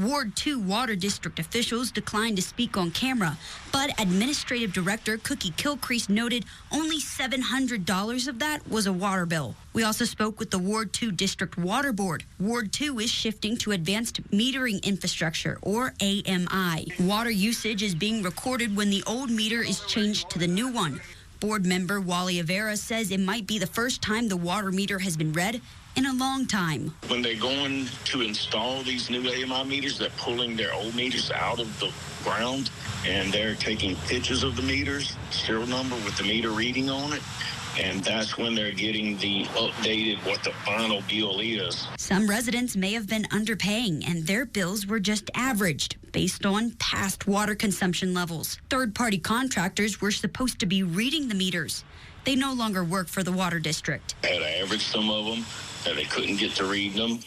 Ward 2 Water District officials declined to speak on camera, but Administrative Director Cookie Kilcrease noted only $700 of that was a water bill. We also spoke with the Ward 2 District Water Board. Ward 2 is shifting to Advanced Metering Infrastructure, or AMI. Water usage is being recorded when the old meter is changed to the new one. Board member Wally Avera says it might be the first time the water meter has been read in a long time. When they're going to install these new AMI meters, they're pulling their old meters out of the ground and they're taking pictures of the meters, serial number with the meter reading on it. And that's when they're getting the updated what the final bill is. Some residents may have been underpaying and their bills were just averaged based on past water consumption levels. Third-party contractors were supposed to be reading the meters. They no longer work for the water district. I had averaged some of them that they couldn't get to read them.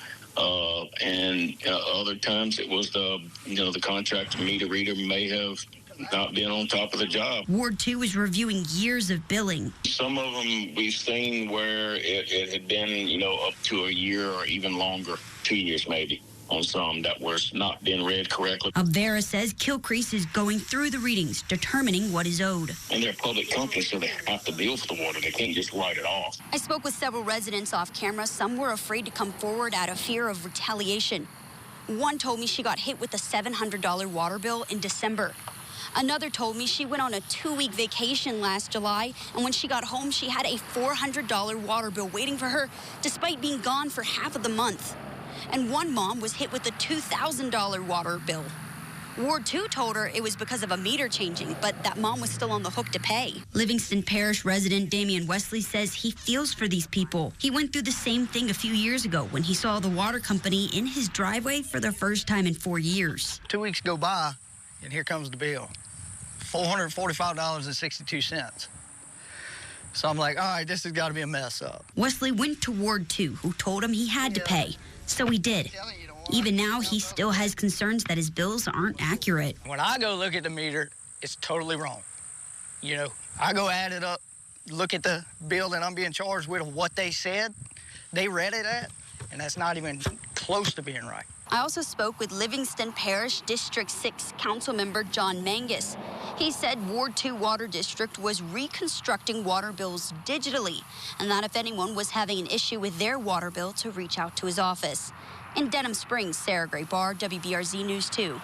And other times it was the contractor meter reader may have not been on top of the job. Ward 2 is reviewing years of billing. Some of them we've seen where it had been, up to a year or even longer, 2 years maybe, on some that was not being read correctly. Avera says Kilcrease is going through the readings, determining what is owed. And they're a public company, so they have to bill for the water. They can't just write it off. I spoke with several residents off camera. Some were afraid to come forward out of fear of retaliation. One told me she got hit with a $700 water bill in December. Another told me she went on a 2-week vacation last July, and when she got home, she had a $400 water bill waiting for her, despite being gone for half of the month. And one mom was hit with a $2,000 water bill. Ward 2 told her it was because of a meter changing, but that mom was still on the hook to pay. Livingston Parish resident Damian Wesley says he feels for these people. He went through the same thing a few years ago when he saw the water company in his driveway for the first time in 4 years. 2 weeks go by, and here comes the bill. $445.62. So I'm like, all right, this has got to be a mess up. Wesley went to Ward 2, who told him he had to pay. So he did. Even now, he still has concerns that his bills aren't accurate. When I go look at the meter, it's totally wrong. I go add it up, look at the bill that I'm being charged with, what they said, they read it at, and that's not even close to being right. I also spoke with Livingston Parish District 6 Council Member John Mangus. He said Ward 2 Water District was reconstructing water bills digitally, and that if anyone was having an issue with their water bill, to reach out to his office. In Denham Springs, Sarah Gray Barr, WBRZ News 2.